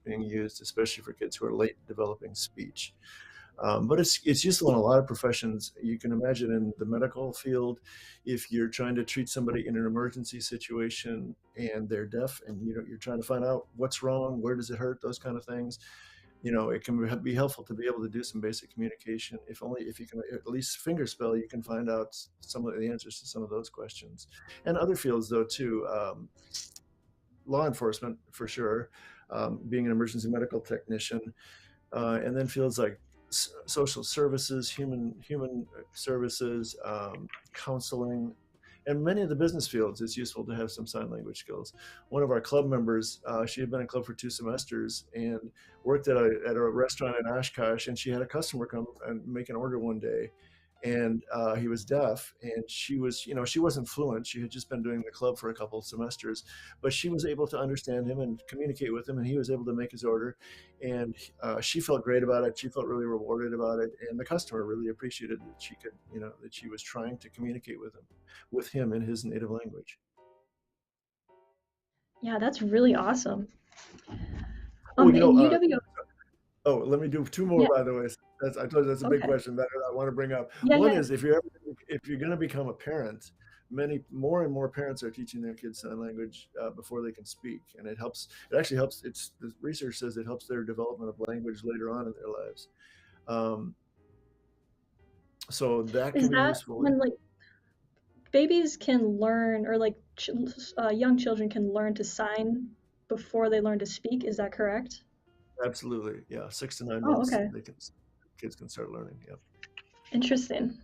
being used, especially for kids who are late developing speech. But it's useful in a lot of professions. You can imagine in the medical field, if you're trying to treat somebody in an emergency situation and they're deaf, and you're trying to find out what's wrong, where does it hurt, those kind of things. It can be helpful to be able to do some basic communication. If you can at least fingerspell, you can find out some of the answers to some of those questions. And other fields, though, too. Law enforcement, for sure, being an emergency medical technician, and then fields like social services, human services, counseling, and many of the business fields. It's useful to have some sign language skills. One of our club members, she had been in club for 2 semesters and worked at a restaurant in Oshkosh, and she had a customer come and make an order one day, and he was deaf, and she wasn't fluent. She had just been doing the club for a couple of semesters, but she was able to understand him and communicate with him, and he was able to make his order, and she felt great about it. She felt really rewarded about it, and the customer really appreciated that she could, that she was trying to communicate with him in his native language. Yeah, that's really awesome. Oh, And UWO, oh, let me do two more, yeah, by the way. I told you that's a big okay. question that I want to bring up. Yeah, One yeah. is, if you're going to become a parent, many more and more parents are teaching their kids sign language before they can speak, and it helps. It actually helps. The research says it helps their development of language later on in their lives. Um, so that Is can be that useful. when like babies can learn, or like young children can learn to sign before they learn to speak? Is that correct? Absolutely, yeah. 6 to 9 Oh, months, okay. kids can start learning. Yeah. Interesting.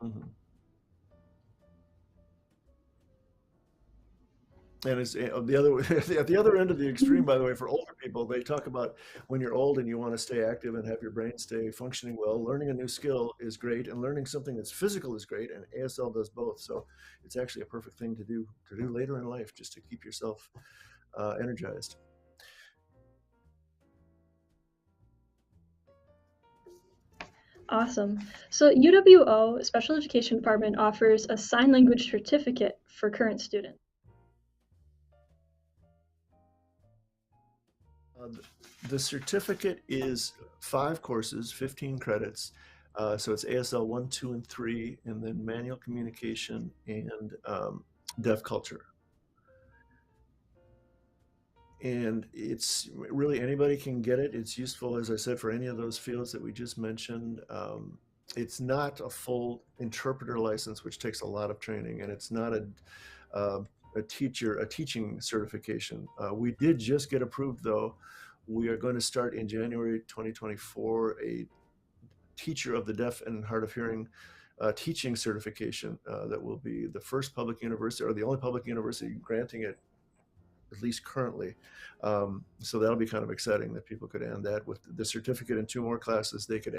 Mhm. And it's the other at the other end of the extreme, Mhm. by the way, for older people, they talk about when you're old and you want to stay active and have your brain stay functioning well, learning a new skill is great, and learning something that's physical is great, and ASL does both. So it's actually a perfect thing to do later in life, just to keep yourself energized. Awesome. So UWO, Special Education Department, offers a sign language certificate for current students. Uh, the certificate is 5 courses, 15 credits. So it's ASL 1, 2, and 3, and then manual communication and deaf culture. And it's really anybody can get it. It's useful, as I said, for any of those fields that we just mentioned. It's not a full interpreter license, which takes a lot of training, and it's not uh, a teaching certification. We did just get approved, though. We are going to start in January 2024 a teacher of the deaf and hard of hearing teaching certification that will be the first public university, or the only public university granting it, at least currently. So that'll be kind of exciting that people could add that with the certificate and 2 more classes. They could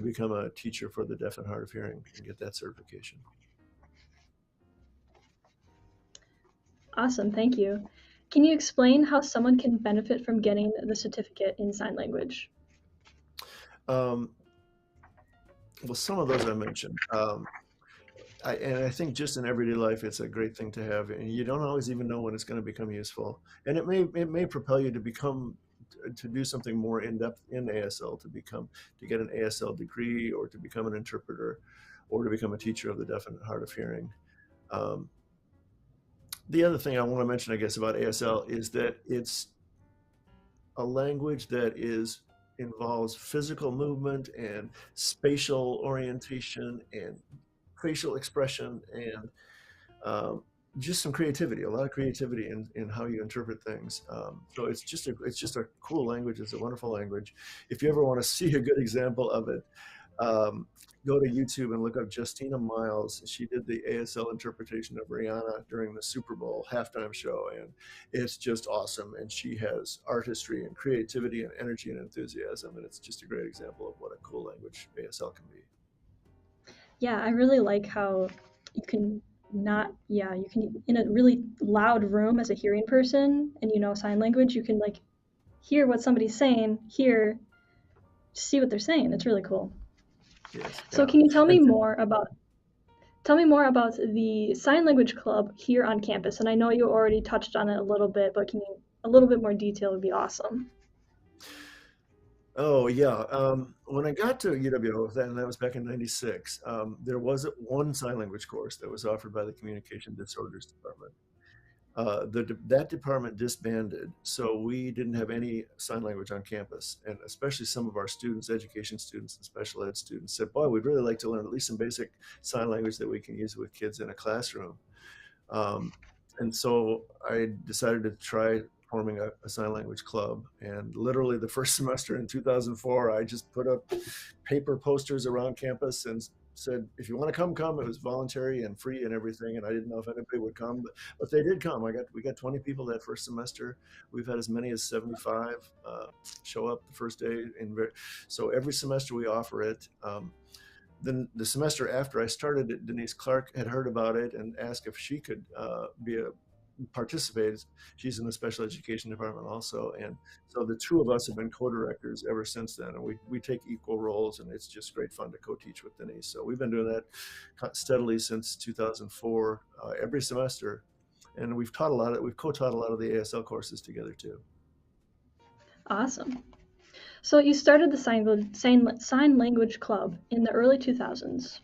become a teacher for the deaf and hard of hearing and get that certification. Awesome, thank you. Can you explain how someone can benefit from getting the certificate in sign language? Um, well, some of those I mentioned. And I think just in everyday life, it's a great thing to have, and you don't always even know when it's going to become useful. And it may propel you to do something more in depth in ASL, to get an ASL degree, or to become an interpreter, or to become a teacher of the deaf and hard of hearing. Um, the other thing I want to mention, I guess, about ASL is that it's a language that involves physical movement and spatial orientation and facial expression, and um, just some creativity, a lot of creativity in how you interpret things. So it's just a cool language. It's a wonderful language. If you ever want to see a good example of it, um, go to YouTube and look up Justina Miles. She did the ASL interpretation of Rihanna during the Super Bowl halftime show, and it's just awesome. And she has artistry and creativity and energy and enthusiasm, and it's just a great example of what a cool language ASL can be. Yeah, I really like how you can not, yeah, you can, in a really loud room as a hearing person and you know sign language, you can like hear what somebody's saying, hear, see what they're saying. It's really cool. Yes, So yeah. can you And tell me more about the sign language club here on campus? And I know you already touched on it a little bit, but can you a little bit more detail would be awesome. Oh yeah. When I got to UWO, then that was back in '96. There was one sign language course that was offered by the Communication Disorders Department. That department disbanded, so we didn't have any sign language on campus, and especially some of our students, education students and special ed students, said, "Boy, we'd really like to learn at least some basic sign language that we can use with kids in a classroom." Um, and so I decided to try forming a sign language club. And literally the first semester in 2004, I just put up paper posters around campus and said, if you want to come, come. It was voluntary and free and everything. And I didn't know if anybody would come, but they did come. We got 20 people that first semester. We've had as many as 75 show up the first day. So every semester we offer it. Then the semester after I started it, Denise Clark had heard about it and asked if she could be a participate. She's in the special education department also, and so the two of us have been co-directors ever since then. And we take equal roles, and it's just great fun to co-teach with Denise. So we've been doing that steadily since 2004, every semester, and we've taught a lot of we've co-taught a lot of the ASL courses together too. Awesome. So you started the sign language club in the early 2000s.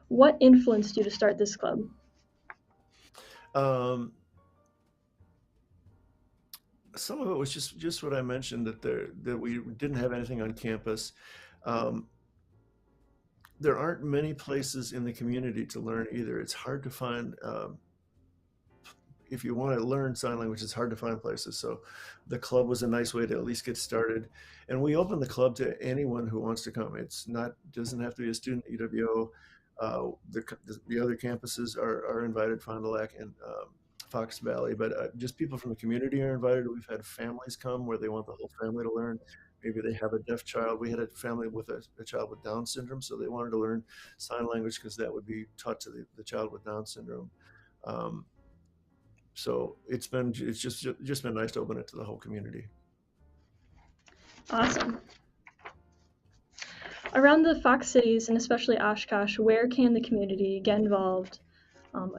What influenced you to start this club? Um, some of it was just what I mentioned, that we didn't have anything on campus. Um, there aren't many places in the community to learn either. It's hard to find. If you want to learn sign language, it's hard to find places. So the club was a nice way to at least get started. And we open the club to anyone who wants to come. It's not doesn't have to be a student at UWO. The other campuses are invited, Fond du Lac and Fox Valley, but just people from the community are invited. We've had families come where they want the whole family to learn. Maybe they have a deaf child. We had a family with a child with Down syndrome, so they wanted to learn sign language because that would be taught to the child with Down syndrome. Um, so it's just been nice to open it to the whole community. Awesome. Around the Fox cities and especially Oshkosh, where can the community get involved um,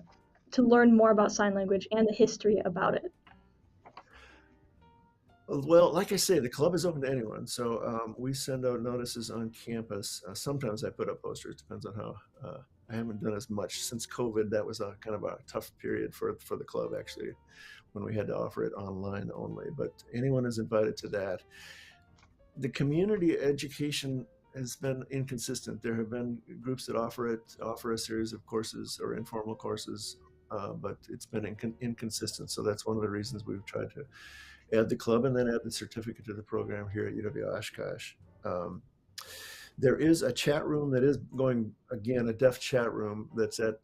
to learn more about sign language and the history about it? Well, like I say, the club is open to anyone. So we send out notices on campus. Sometimes I put up posters. Depends on how. I haven't done as much since COVID. That was a kind of a tough period for the club actually, when we had to offer it online only. But anyone is invited to that. The community education has been inconsistent. There have been groups that offer a series of courses or informal courses, but it's been inconsistent. So that's one of the reasons we've tried to add the club and then add the certificate to the program here at UW Oshkosh. Um, there is a chat room that is going, again, a deaf chat room that's at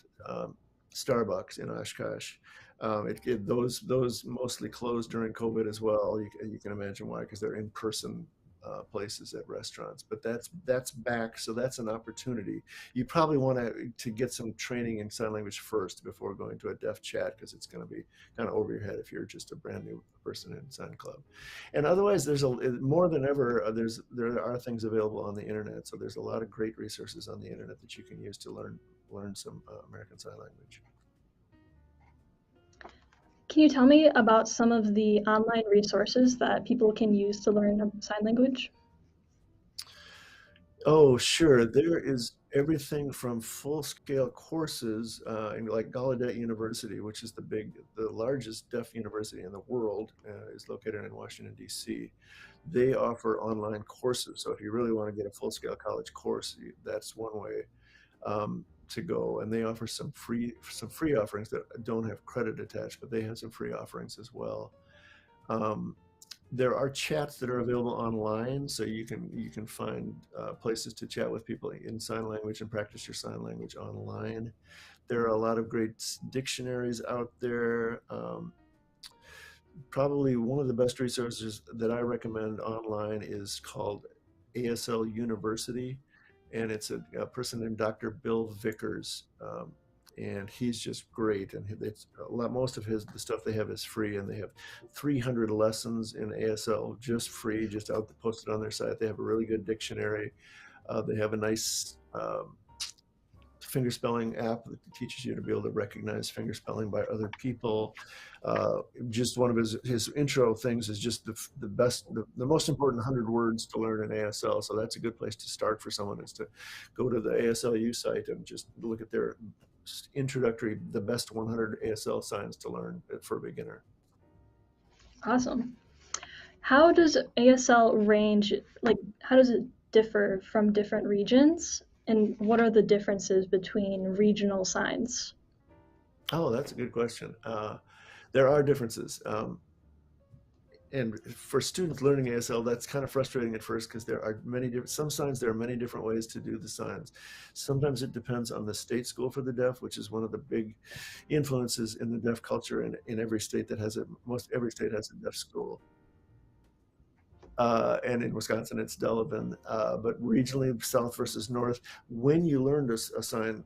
Starbucks in Oshkosh. Those mostly closed during COVID as well. You can imagine why, because they're in person places at restaurants. But that's back, so that's an opportunity. You probably want to get some training in sign language first before going to a deaf chat, because it's going to be kind of over your head if you're just a brand new person in sign club. And otherwise, there's more than ever. There are things available on the internet, so there's a lot of great resources on the internet that you can use to learn some American Sign Language. Can you tell me about some of the online resources that people can use to learn sign language? Oh, sure. There is everything from full-scale courses, like Gallaudet University, which is the largest deaf university in the world, is located in Washington, D.C. They offer online courses. So if you really want to get a full-scale college course, that's one way to go. And they offer some free offerings that don't have credit attached, but they have some free offerings as well. Um, there are chats that are available online, so you can find places to chat with people in sign language and practice your sign language online. There are a lot of great dictionaries out there. Probably one of the best resources that I recommend online is called ASL University, and it's a person named Dr. Bill Vickers, and he's just great. And it's most of the stuff they have is free, and they have 300 lessons in ASL just free, just posted on their site. They have a really good dictionary. They have a nice fingerspelling app that teaches you to be able to recognize fingerspelling by other people. Just one of his intro things is just the most important 100 words to learn in ASL. So that's a good place to start for someone, is to go to the ASLU site and just look at their introductory, the best 100 ASL signs to learn for a beginner. Awesome. How does ASL range, like, how does it differ from different regions? And what are the differences between regional signs? Oh, that's a good question. There are differences. And for students learning ASL, that's kind of frustrating at first, because there are some signs, there are many different ways to do the signs. Sometimes it depends on the state school for the deaf, which is one of the big influences in the deaf culture in every state that has every state has a deaf school. And in Wisconsin, it's Delavan. But regionally, South versus North, when you learn sign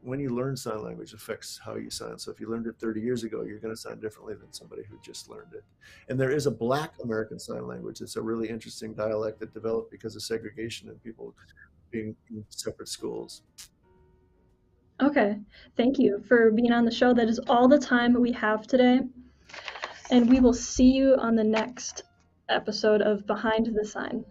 language affects how you sign. So if you learned it 30 years ago, you're going to sign differently than somebody who just learned it. And there is a Black American Sign Language. It's a really interesting dialect that developed because of segregation and people being in separate schools. Okay, thank you for being on the show. That is all the time we have today. And we will see you on the next episode of Behind the Sign.